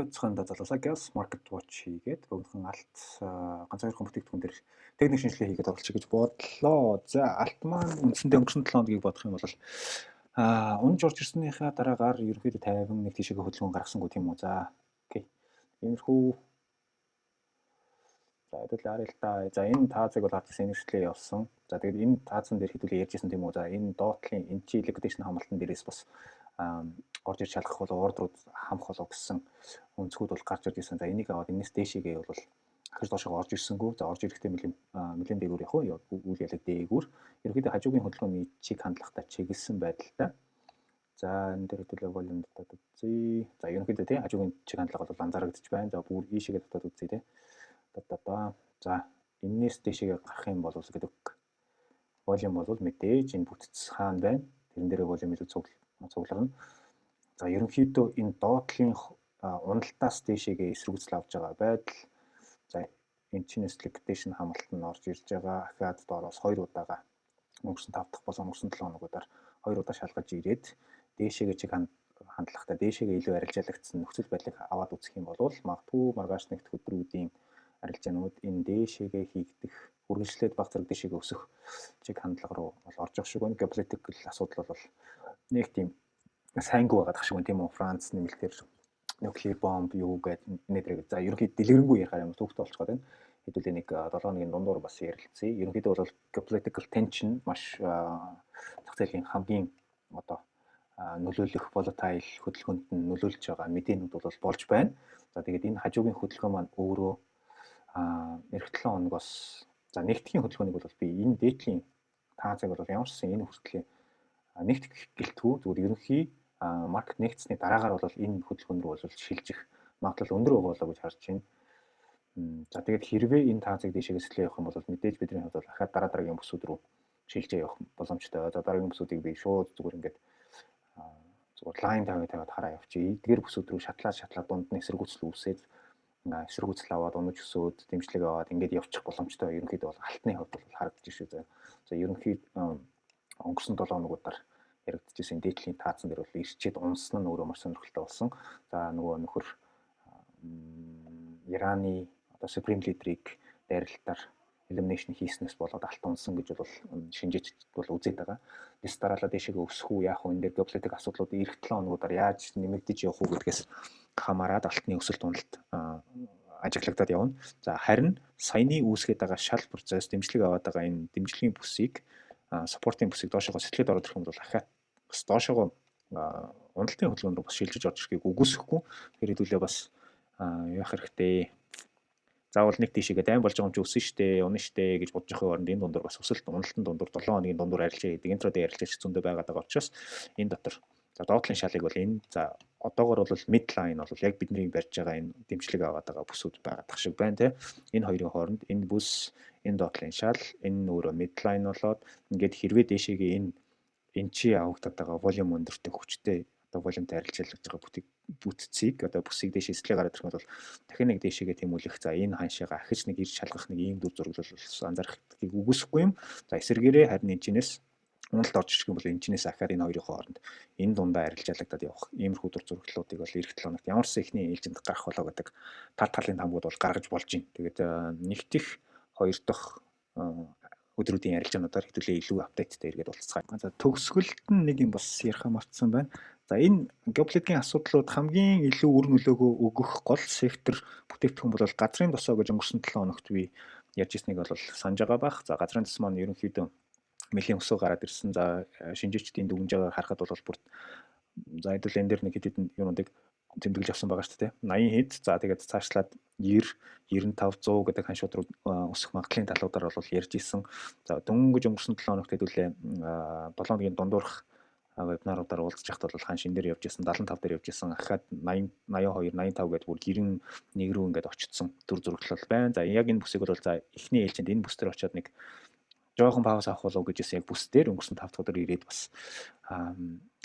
Оюутсаханд залуусаа Gas Market Watch хийгээд бүгдхэн алт ганц хоёрхан бүтээгдэхүүн дээр техник шинжилгээ хийгээд оролцох гэж бодлоо. За алт маань үндсэндээ өнгөрсөн 7 хоногийг бодох юм бол унж орж ирснийхаа дараагаар ерөнхийдөө 51 тийшээгээ хөдөлгөөн гаргасангүй тийм үү. За окей. Иймэрхүү за хэдүүл арай л та. За энэ таазыг бол хардсан инэрчлээ явсан. За тэгээд энэ таазан дээр хэдүүлээ ярьжсэн тийм үү. За энэ доотлын энчи liquidation хамгаалтан дээрээс бас орж ирж шалгах бол ордрууд хамх болов гэсэн өнцгүүд бол гарч ирж ирсэн. За энийг аваад энэс дээшээгээ бол ахиж доошоо орж ирсэнгүү. За орж ирэхдээ нэлээд дээгүүр явах уу? Үйл ялэг дээгүүр. Ерөнхийдөө хажуугийн хөдөлгөөний чиг хандлагатай чиглэсэн байдалтай. За энэ дээр хэдүүлээ волюм дотоод үзье. За ерөнхийдөө тий хажуугийн чиг хандлага бол анзаарагдчих байна. За бүр ийшээгээ дотоод үзье тий. За энэс дээшээгээ гарах юм бол гэдэг волюм бол мэдээж энэ бүтц хаана байна? Тэрэн дээр волюм илүү цугларна. За ерөнхийдөө энэ доотлын уналтаас дээшээгээ эсрэгцэл авж байгаа байдал. За энэ чинээс liquidation хамгаалт нь орж ирж байгаа. Ахаад доороос 2 удаага өнгөрсөн 5 дахь болон өнгөрсөн 7 хоногудаар 2 удаа шалгаж ирээд дээшээгээ чиг хандлагатай дээшээгээ илүү арилжаалагдсан нөхцөл байдлыг аваад үзэх юм бол магадгүй маргааш нэгт өдрүүдийн арилжаанууд энэ дээшээгээ хийгдэх үргэлжлээд баг зэрэг дээшээгээ өсөх чиг хандлага руу бол орж явах шиг байна. Geopolitical асуудал бол нэг тийм сайнгүй байгаа шиг байна тийм үү. Франц нэмэлтээр нуклеар бомб юу гэдэг нэтэрэг за ерөнхийдөө дэлгэрэнгүй ярихаар юм төвхтэй болчиход байна. Хэдүүлээ нэг 7 хоногийн дундуур бас ярилцъя. Ерөнхийдөө бол geopolitical tension маш зах зээлийн хамгийн одоо нөлөөлөх volatile хөдөлгөөнд нь нөлөөлж байгаа мэдээнүүд бол болж байна. За тэгээд энэ хажуугийн хөдөлгөөн маань өөрөө эх 7 хоногоос за нэгтгэхийн хөдөлгөөнийг бол би энэ дээдлийн таазыг бол ямар ч сан энэ хүртлээр нэгт гэлтгүү зүгээр ерөнхий маркет нэгтсний дараагаар бол энэ хөдөлгөөн рүү бол шилжих магадлал өндөр байгаа болоо гэж харж байна. За тэгээд хэрвээ энэ таазыг дээшээ эслэх явах юм бол мэдээж бидний хувьд бол ахаад дараагийн бүсүүд рүү шилжээ явах боломжтой. За дараагийн бүсүүдийг би шууд зүгээр ингээд зүгээр лайн тавиад хараа явчих. Эдгээр бүсүүд рүү шатлаад дунд нь эсэргүүцэл үүсээд эсэргүүцэл аваад унаж өсөөд дэмжлэг аваад ингээд явчих боломжтой. Ерөнхийдөө бол алтны хувьд бол харагдаж шүү. За ерөнхийдөө өнгөрсөн 7 хоногудаар яригдчихсэн дээдлийн таацсан дээр бол ирчээд унсан нь өөрөө маш сонирхолтой болсон. За нөгөө нөхөр Ираны одоо Supreme Leader-ыг дайралтаар elimination хийснээс болоод алт унсан гэж бол шинжээчд бол үзээд байгаа. Дэс дараалал дэшегээ өсөх үү яах вэ? Энэ дээр geopolitical асуудлууд эх 7 хоногудаар яаж нэмэгдэж явах уу гэдгээс хамаарад алтны өсөлт уналт ажиглагдаад явна. За харин саяны үүсгэж байгаа шал процесс дэмжлэг аваад байгаа энэ дэмжлэгийн бүсийг supporting бүсийг доошоо сэтгэлд ороод ирэх юм бол ахаад бас доошоо уналтын хөдөлгөөн рүү бас шилжиж орж ирэхийг үгүйсэхгүй. Тэр хэдүүлээ бас яах хэрэгтэй. Заавал нэг тийшээгээ дайм болж байгаа юм чи өсөн штэ, унаа штэ гэж бодож байгаа оронд энэ дундуур бас өсөлт уналтын дундуур 7 хоногийн дундуур арилжаа гэдэг интродей арилжаач зөндөө байгаад байгаа учраас энэ дотор за доотлын шалыг бол энэ за одоогор бол midline бол яг бидний барьж байгаа энэ дэмжлэг аваад байгаа бүсүүд байгаад шиг байна те. Энэ хоёрын хооронд энэ бүс энэ доотлын шал энэ өөрөө midline болоод ингээд хэрвээ дээшээгээ энэ чи авагдаад байгаа волюм өндөртэй хүчтэй одоо волюмтай арилжаалж байгаа бүтцийг одоо бүсийг дээшээ эслээ гараад ирэх бол дахин нэг дээшээгээ тэмүүлэх за энэ ханшаага ахиж нэг ирж шалгах нэг ийм дүр зураг бол анзаарахыг үгүйсэхгүй юм. За эсэргээрээ харин энэчнээс уналт орж ирэх юм бол энэчнээс ахаар энэ хоёрын хооронд энэ дундаа арилжаалагдаад явах иймэрхүү дүр зураглуудыг бол эх 7 хоногт ямар ч ихний ээлжинд гарах болоо гэдэг тал талын тамгууд бол гаргаж болж байна. Тэгээд нэгдэх хоёр дахь өдрүүдийн ярилцаануудаар хэдүүлээ илүү апдейттай эргээд уулзцгаая. За төгсгөлд нь нэг юм бас ярих мартсан байна. За энэ geopolitical асуудлууд хамгийн илүү үр нөлөөгөө өгөх гол сектор бүтээгдэхүүн бол газрын тосоо гэж өнгөрсөн 7 хоногт би ярьж ирснийг бол санаж байгаа бах. За газрын тос маань ерөнхийдөө нэлийн өсөө гараад ирсэн. За шинжээчдийн дүгнжээр харахад бол бүр за хэдүүл энэ дээр нэг хэд хэдэн юмнуудыг тэмдэглэж авсан байгаа шүү дээ. 80 хэд. За тэгээд цаашлаад 90, 95, 100 гэдэг ханшууд руу өсөх магадлалын талуудаар бол ярьж исэн. За дөнгөж өнгөрсөн 7 хоногт хэдүүлээ 7 хоногийн дундуурх вебинаруудаар уулзж байхад бол хаан шин дээр явж исэн 75 дээр явж исэн ахаад 80 82 85 гэдэг бүр 91 рүү ингээд очсон дүр зураглал байна. За яг энэ бүсийг бол за эхний ээлжинд энэ бүс дээр очиод нэг жоохон пауз авах болов гэж яг бүс дээр өнгөрсөн 5 дахь өдөр ирээд бас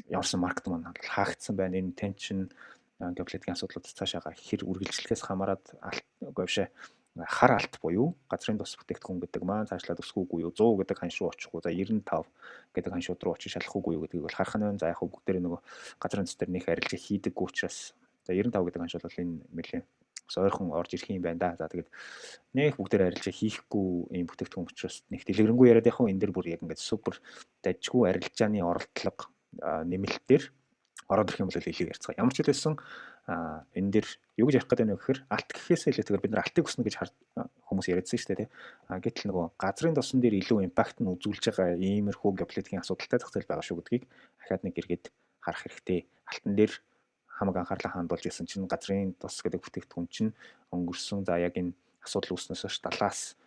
ямарсан маркет маань хаагдсан байна. Энэ tension geopolitical асуудлууд цаашаа хэр үргэлжлэхээс хамаарат говьшаа хар алт буюу газрын тос бүтээгдэхүүн гэдэг маань цаашлаад өсгөөгүй юу 100 гэдэг ханш руу очихгүй за 95 гэдэг ханшууд руу очиж шалахгүй юу гэдгийг бол харах нь байна. За яг бүгдээрээ нөгөө газрын тос дээр нөх арилжаа хийдэггүй учраас За 95 гэдэг анш бол энэ нэлээ ойрхон орж ирэх юм байна да. За тэгээд нэг бүгдээр арилжаа хийхгүй ийм бүтээгдэхүүн учраас нэг дэлгэрэнгүй яриад яг хөө энэ дэр бүр яг ингээд супер дажгүй арилжааны оролдлого нэмэлтээр ороод ирэх юм бол илүү ярьцгаа. Ямар ч хэлсэн энэ дэр юу гэж ярих гэдэг нь вэ гэхээр алт гэхээсээ илүү тэгэхээр бид нар алтыг хүснэ гэж хүмүүс яриадсан шүү дээ. Гэтэл нөгөө газрын тосон дээр илүү импакт нь үзүүлж байгаа иймэрхүү геополитикийн асуудалтай зах зээл байгаа шүү гэдгийг дахиад нэг эргээд харах хэрэгтэй. Алтан дээр хамаг анхаарлаа хандуулж ирсэн чинь газрын тос гэдэг бүтээгдэхүүн чинь өнгөрсөн за яг энэ асуудал үүснээс хойш 70-аас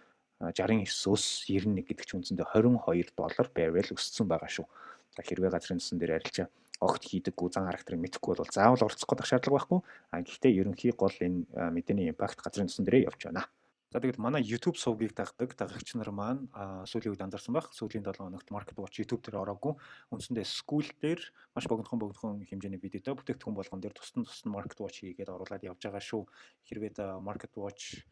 69-өөс 91 гэдэг чинь үндсэндээ $22 байвал өссөн байгаа шүү. За хэрвээ газрын тосон дээр арилжаа огт хийдэггүй зан характерыг мэдэхгүй бол заавал оролцох гэдэг шаардлага байхгүй. Гэхдээ ерөнхий гол энэ мэдээний импакт газрын тосон дээрээ явж байна. За тэгээд манай YouTube сувгийг дагагч нар маань сүүлийн үед анзаарсан байх. Сүүлийн 7 хоногт MarketWatch YouTube дээр ороогүй. Үндсэндээ School дээр маш богинохон хэмжээний видео бүтээгдэхүүн болгон дээр тусдан MarketWatch хийгээд оруулаад явж байгаа шүү. Хэрвээ MarketWatch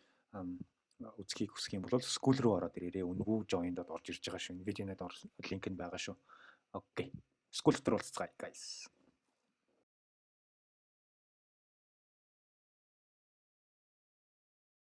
үзхийг хүсэх юм бол School руу ороод ирээрээ үнэгүй join-дод орж ирж байгаа шүү. Энэ видеонд линк нь байгаа шүү. Окей. School дээр уулзцгаая guys.